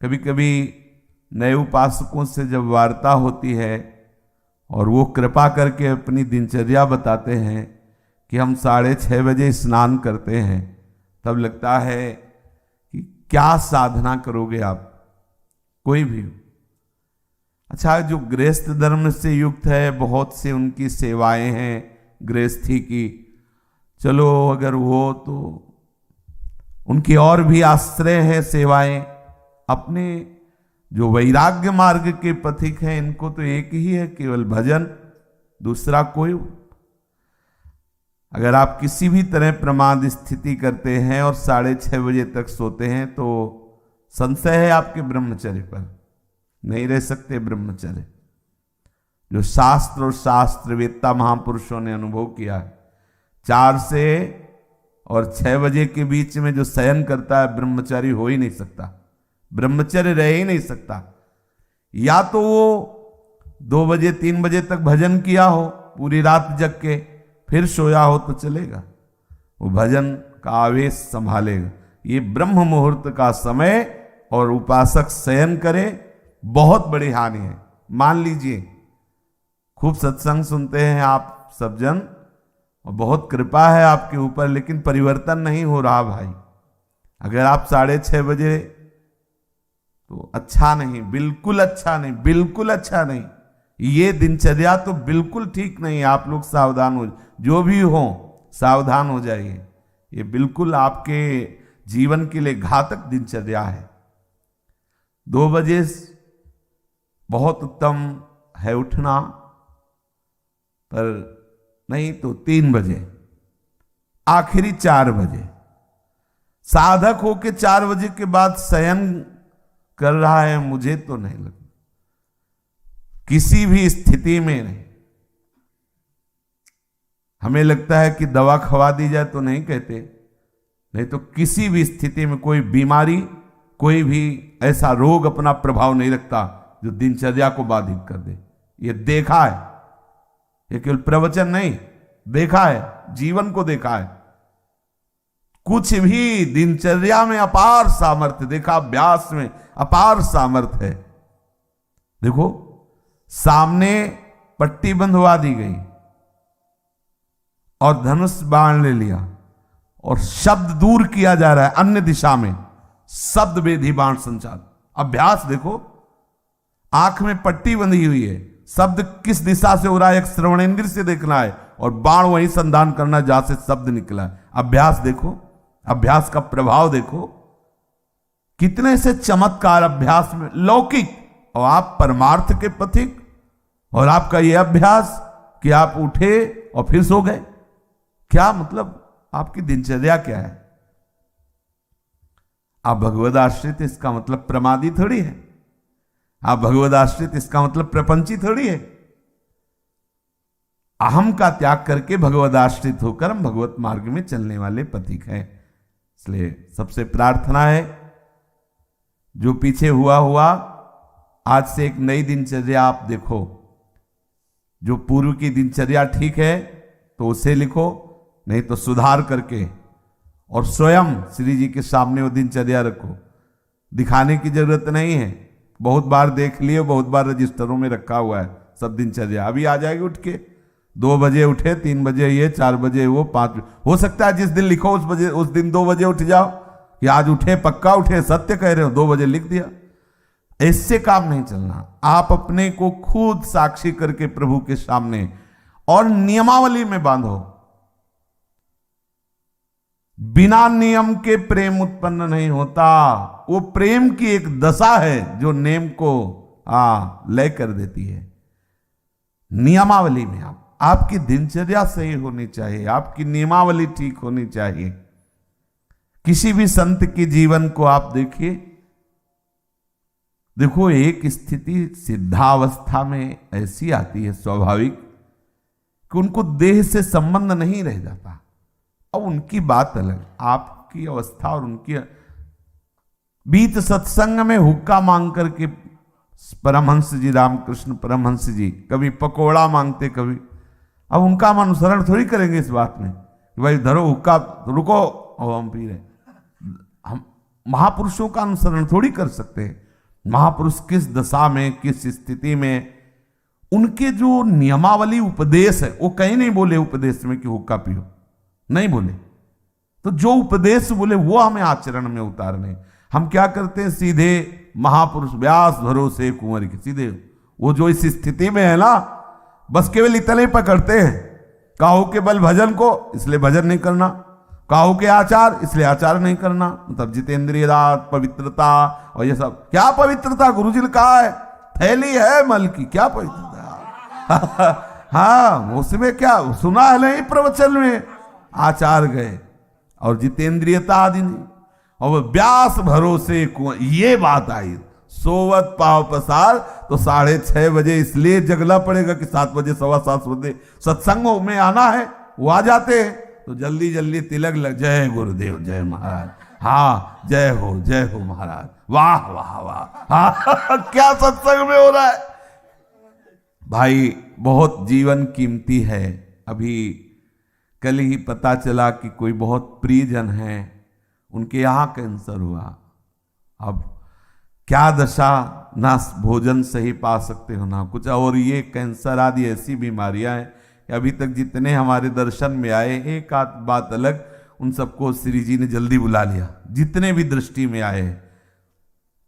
कभी कभी नए उपासकों से जब वार्ता होती है और वो कृपा करके अपनी दिनचर्या बताते हैं कि हम 6:30 बजे स्नान करते हैं, तब लगता है कि क्या साधना करोगे आप, कोई भी हो। अच्छा, जो गृहस्थ धर्म से युक्त है, बहुत से उनकी सेवाएं हैं गृहस्थी की, चलो अगर वो तो उनकी और भी आश्रय है सेवाएं। अपने जो वैराग्य मार्ग के पथिक हैं, इनको तो एक ही है, केवल भजन, दूसरा कोई। अगर आप किसी भी तरह प्रमाद स्थिति करते हैं और 6:30 बजे तक सोते हैं तो संशय है आपके ब्रह्मचर्य पर, नहीं रह सकते ब्रह्मचर्य। जो शास्त्र और शास्त्रवेत्ता महापुरुषों ने अनुभव किया है, 4 से और 6 बजे के बीच में जो शयन करता है, ब्रह्मचारी हो ही नहीं सकता, ब्रह्मचर्य रह ही नहीं सकता। या तो वो 2 बजे 3 बजे तक भजन किया हो, पूरी रात जग के फिर सोया हो तो चलेगा, वो भजन का आवेश संभालेगा। ये ब्रह्म मुहूर्त का समय और उपासक शयन करे, बहुत बड़ी हानि है। मान लीजिए खूब सत्संग सुनते हैं आप सब जन और बहुत कृपा है आपके ऊपर, लेकिन परिवर्तन नहीं हो रहा भाई। अगर आप 6:30 बजे, तो अच्छा नहीं, बिल्कुल अच्छा नहीं, बिल्कुल अच्छा नहीं। ये दिनचर्या तो बिल्कुल ठीक नहीं। आप लोग सावधान हो, जो भी हो सावधान हो जाइए। ये बिल्कुल आपके जीवन के लिए घातक दिनचर्या है। 2 बजे बहुत उत्तम है उठना, पर नहीं तो 3 बजे, आखिरी 4 बजे। साधक होके 4 बजे के बाद शयन कर रहा है, मुझे तो नहीं लगता, किसी भी स्थिति में नहीं। हमें लगता है कि दवा खवा दी जाए तो नहीं कहते, नहीं तो किसी भी स्थिति में कोई बीमारी, कोई भी ऐसा रोग अपना प्रभाव नहीं रखता जो दिनचर्या को बाधित कर दे। ये देखा है, ये केवल प्रवचन नहीं, देखा है, जीवन को देखा है। कुछ भी दिनचर्या में अपार सामर्थ्य देखा, अभ्यास में अपार सामर्थ्य है। देखो, सामने पट्टी बंधवा दी गई और धनुष बाण ले लिया और शब्द दूर किया जा रहा है अन्य दिशा में, शब्द वेधी बाण संचार। अभ्यास देखो, आंख में पट्टी बंधी हुई है, शब्द किस दिशा से हो रहा है एक श्रवणेंद्र से देखना है और बाण वहीं संधान करना जहां से शब्द निकला है। अभ्यास देखो, अभ्यास का प्रभाव देखो, कितने से चमत्कार अभ्यास में लौकिक, और आप परमार्थ के पथिक, और आपका यह अभ्यास कि आप उठे और फिर सो गए। क्या मतलब, आपकी दिनचर्या क्या है? आप भगवद आश्रित, इसका मतलब प्रमादी थोड़ी है। आप भगवद आश्रित, इसका मतलब प्रपंची थोड़ी है। अहम का त्याग करके भगवद आश्रित होकर हम भगवत मार्ग में चलने वाले पथिक हैं। इसलिए सबसे प्रार्थना है, जो पीछे हुआ आज से एक नई दिनचर्या आप देखो। जो पूर्व की दिनचर्या ठीक है तो उसे लिखो, नहीं तो सुधार करके और स्वयं श्री जी के सामने वो दिनचर्या रखो। दिखाने की जरूरत नहीं है, बहुत बार देख लिए, बहुत बार रजिस्टरों में रखा हुआ है सब दिनचर्या। अभी आ जाएगी उठ के, 2 बजे उठे, 3 बजे ये, 4 बजे वो, 5 हो सकता है जिस दिन लिखो उस दिन 2 बजे उठ जाओ, कि आज उठे, पक्का उठे, सत्य कह रहे हो, 2 बजे लिख दिया। इससे काम नहीं चलना। आप अपने को खुद साक्षी करके प्रभु के सामने और नियमावली में बांधो। बिना नियम के प्रेम उत्पन्न नहीं होता। वो प्रेम की एक दशा है जो नेम को लय कर देती है। नियमावली में आपकी दिनचर्या सही होनी चाहिए, आपकी नियमावली ठीक होनी चाहिए। किसी भी संत के जीवन को आप देखिए, देखो एक स्थिति सिद्धावस्था में ऐसी आती है स्वाभाविक कि उनको देह से संबंध नहीं रह जाता। अब उनकी बात अलग, आपकी अवस्था और उनकी। बीत सत्संग में हुक्का मांग करके परमहंस जी, रामकृष्ण परमहंस जी कभी पकोड़ा मांगते, कभी। अब उनका हम अनुसरण थोड़ी करेंगे इस बात में कि भाई धरो हुक्का, रुको और हम पी रहे। हम महापुरुषों का अनुसरण थोड़ी कर सकते हैं। महापुरुष किस दशा में, किस स्थिति में, उनके जो नियमावली उपदेश है, वो कहीं नहीं बोले उपदेश में कि हुक्का पियो, नहीं बोले। तो जो उपदेश बोले वो हमें आचरण में उतारने। हम क्या करते हैं, सीधे महापुरुष व्यास भरोसे कुंवर के, सीधे वो जो इस स्थिति में है ना, बस केवल इतने पकड़ते हैं, काहू के बल भजन को, इसलिए भजन नहीं करना, काहू के आचार, इसलिए आचार नहीं करना। मतलब जितेंद्रिय दात, पवित्रता और ये सब। क्या पवित्रता, गुरुजी ने कहा है थैली है मल की, क्या पवित्रता हाँ, उसमें क्या सुना है नहीं प्रवचन में, आचार गए और जितेंद्रियता आदि नहीं। और व्यास भरोसे ये बात आई, सोवत पाव पसार, तो 6:30 बजे इसलिए जगला पड़ेगा कि 7 बजे 7:15 बजे सत्संगों में आना है, वो आ जाते हैं तो जल्दी जल्दी तिलक लग, जय गुरुदेव, जय महाराज, हाँ जय हो महाराज, वाह वाह वाह, हाँ क्या सत्संग में हो रहा है भाई। बहुत जीवन कीमती है। अभी कल ही पता चला कि कोई बहुत प्रियजन है, उनके यहाँ कैंसर हुआ। अब क्या दशा, ना भोजन सही पा सकते हो ना कुछ, और ये कैंसर आदि ऐसी बीमारियां हैं कि अभी तक जितने हमारे दर्शन में आए, एक आध बात अलग, उन सबको श्री जी ने जल्दी बुला लिया, जितने भी दृष्टि में आए।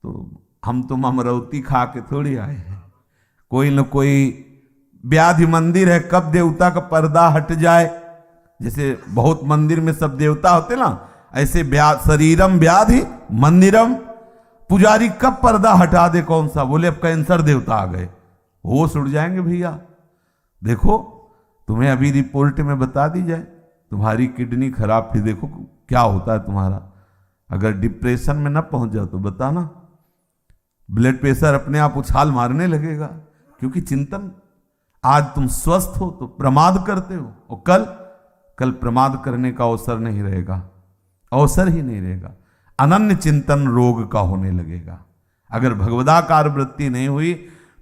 तो हम तुम अमरौती खा के थोड़ी आए हैं, कोई न कोई व्याधि मंदिर है, कब देवता का पर्दा हट जाए, जैसे बहुत मंदिर में सब देवता होते ना, ऐसे शरीरम व्याधि मंदिरम, पुजारी कब पर्दा हटा दे, कौन सा, बोले अब कैंसर देवता आ गए, होश उड़ जाएंगे भैया। देखो तुम्हें अभी रिपोर्ट में बता दी जाए, तुम्हारी किडनी खराब थी, देखो क्या होता है तुम्हारा। अगर डिप्रेशन में ना पहुंच जाओ तो बताना, ब्लड प्रेशर अपने आप उछाल मारने लगेगा, क्योंकि चिंतन, आज तुम स्वस्थ हो तो प्रमाद करते हो, और कल प्रमाद करने का अवसर नहीं रहेगा, अवसर ही नहीं रहेगा, अनन्य चिंतन रोग का होने लगेगा। अगर भगवदाकार वृत्ति नहीं हुई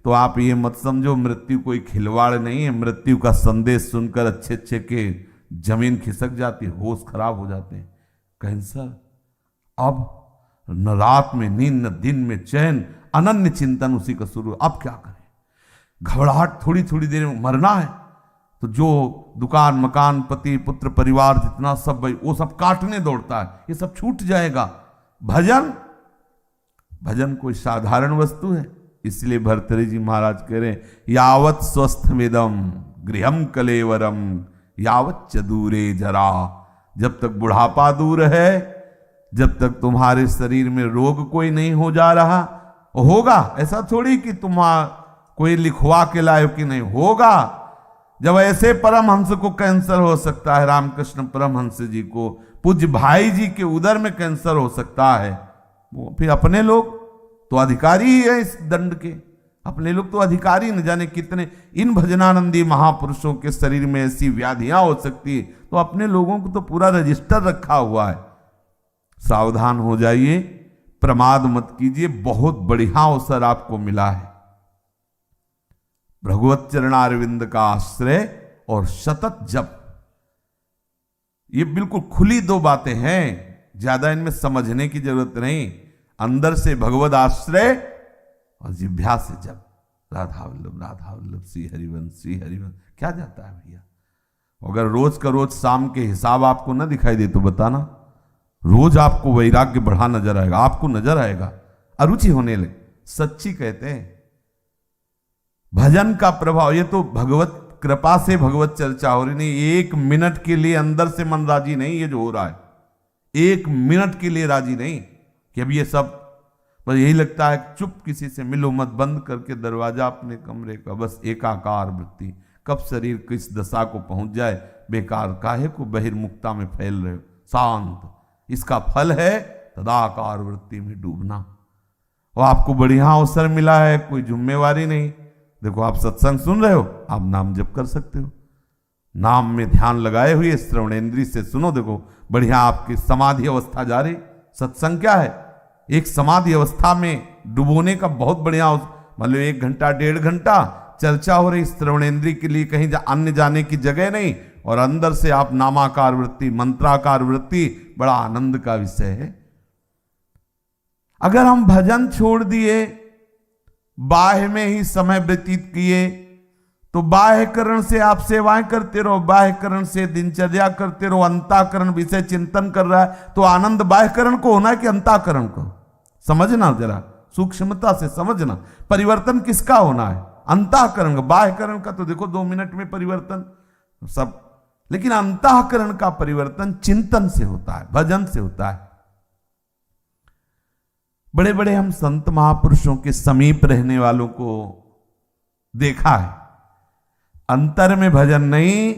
तो आप ये मत समझो मृत्यु कोई खिलवाड़ नहीं है। मृत्यु का संदेश सुनकर अच्छे अच्छे के जमीन खिसक जाती, होश खराब हो जाते हैं। कैंसर, अब न रात में नींद न दिन में चैन, अनन्य चिंतन उसी का शुरू। अब क्या करें, घबराहट, थोड़ी थोड़ी देर में मरना है, तो जो दुकान मकान पति पुत्र परिवार जितना सब भाई वो सब काटने दौड़ता है, ये सब छूट जाएगा। भजन कोई साधारण वस्तु है, इसलिए भर्तृहरि जी महाराज कह रहे हैं, यावत स्वस्थ वेदम गृहम कलेवरम यावत च दूरे जरा। जब तक बुढ़ापा दूर है, जब तक तुम्हारे शरीर में रोग कोई नहीं हो जा रहा, होगा ऐसा थोड़ी कि कोई लिखवा के लाए कि नहीं होगा। जब ऐसे परमहंस को कैंसर हो सकता है, रामकृष्ण परमहंस जी को, पूज्य भाई जी के उदर में कैंसर हो सकता है, वो फिर अपने लोग तो अधिकारी ही है इस दंड के, अपने लोग तो अधिकारी, न जाने कितने इन भजनानंदी महापुरुषों के शरीर में ऐसी व्याधियां हो सकती है, तो अपने लोगों को तो पूरा रजिस्टर रखा हुआ है। सावधान हो जाइए, प्रमाद मत कीजिए, बहुत बढ़िया अवसर आपको मिला है। भगवत चरणारविंद का आश्रय और सतत जप, ये बिल्कुल खुली दो बातें हैं, ज्यादा इनमें समझने की जरूरत नहीं। अंदर से भगवत आश्रय और जिह्वा से जप, राधा वल्लभ श्री हरिवंश श्री हरिवंश, क्या जाता है भैया। अगर रोज का रोज शाम के हिसाब आपको ना दिखाई दे तो बताना, रोज आपको वैराग्य बढ़ा नजर आएगा, आपको नजर आएगा, अरुचि होने लगे। सच्ची कहते हैं भजन का प्रभाव, ये तो भगवत कृपा से भगवत चर्चा हो रही नहीं। 1 मिनट के लिए अंदर से मन राजी नहीं, ये जो हो रहा है 1 मिनट के लिए राजी नहीं, कि अब ये सब बस यही लगता है चुप, किसी से मिलो मत, बंद करके दरवाजा अपने कमरे का, बस एकाकार वृत्ति। कब शरीर किस दशा को पहुंच जाए, बेकार काहे को बहिर्मुखता में फैल रहे हो, शांत। इसका फल है तदाकार वृत्ति में डूबना। और आपको बढ़िया अवसर मिला है, कोई जिम्मेवारी नहीं। देखो आप सत्संग सुन रहे हो, आप नाम जप कर सकते हो, नाम में ध्यान लगाए हुए श्रवणेन्द्रिय से सुनो, देखो बढ़िया आपकी समाधि अवस्था जा रही। सत्संग क्या है, एक समाधि अवस्था में डुबोने का बहुत बढ़िया, मतलब 1 घंटा 1.5 घंटा चर्चा हो रही, श्रवणेन्द्रिय के लिए कहीं अन्य जाने की जगह नहीं, और अंदर से आप नामाकार वृत्ति, मंत्राकार वृत्ति, बड़ा आनंद का विषय है। अगर हम भजन छोड़ दिए बाह्य में ही समय व्यतीत किए तो बाह्यकरण से आप सेवाएं करते रहो, बाह्यकरण से दिनचर्या करते रहो, अंतःकरण विषय चिंतन कर रहा है तो आनंद बाह्यकरण को होना है कि अंतःकरण को? समझना, जरा सूक्ष्मता से समझना। परिवर्तन किसका होना है? अंतःकरण का। बाह्यकरण का तो देखो 2 मिनट में परिवर्तन सब, लेकिन अंतःकरण का परिवर्तन चिंतन से होता है, भजन से होता है। बड़े बड़े हम संत महापुरुषों के समीप रहने वालों को देखा है, अंतर में भजन नहीं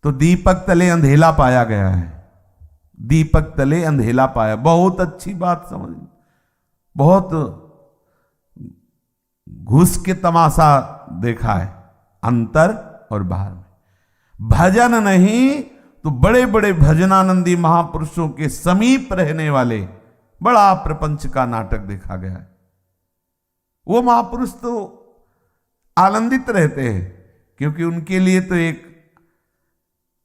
तो दीपक तले अंधेला पाया गया है, दीपक तले अंधेला पाया। बहुत अच्छी बात समझ, बहुत घुस के तमाशा देखा है अंतर और बाहर में। भजन नहीं तो बड़े बड़े भजनानंदी महापुरुषों के समीप रहने वाले बड़ा प्रपंच का नाटक देखा गया है। वो महापुरुष तो आनंदित रहते हैं क्योंकि उनके लिए तो एक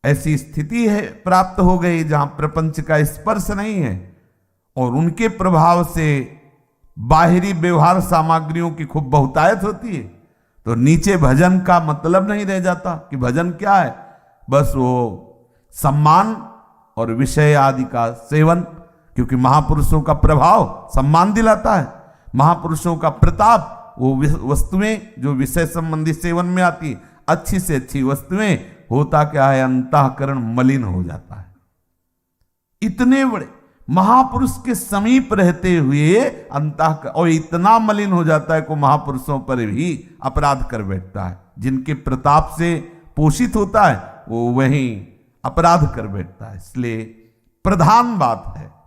ऐसी स्थिति है प्राप्त हो गई जहां प्रपंच का स्पर्श नहीं है, और उनके प्रभाव से बाहरी व्यवहार सामग्रियों की खूब बहुतायत होती है, तो नीचे भजन का मतलब नहीं रह जाता कि भजन क्या है, बस वो सम्मान और विषय आदि का सेवन। क्योंकि महापुरुषों का प्रभाव सम्मान दिलाता है, महापुरुषों का प्रताप वो वस्तुएं जो विषय संबंधी सेवन में आती, अच्छी से अच्छी वस्तुएं, होता क्या है अंतःकरण मलिन हो जाता है। इतने बड़े महापुरुष के समीप रहते हुए अंतःकरण और इतना मलिन हो जाता है को महापुरुषों पर भी अपराध कर बैठता है। जिनके प्रताप से पोषित होता है वो वही अपराध कर बैठता है। इसलिए प्रधान बात है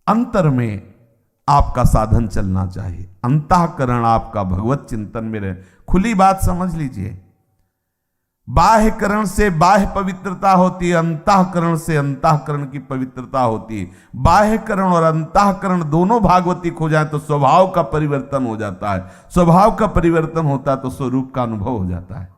अंतर में आपका साधन चलना चाहिए, अंतःकरण आपका भगवत चिंतन में रहे। खुली बात समझ लीजिए, बाह्यकरण से बाह्य पवित्रता होती है, अंतःकरण से अंतःकरण की पवित्रता होती है। बाह्यकरण और अंतःकरण दोनों भागवतिक हो जाए तो स्वभाव का परिवर्तन हो जाता है, स्वभाव का परिवर्तन होता है तो स्वरूप का अनुभव हो जाता है।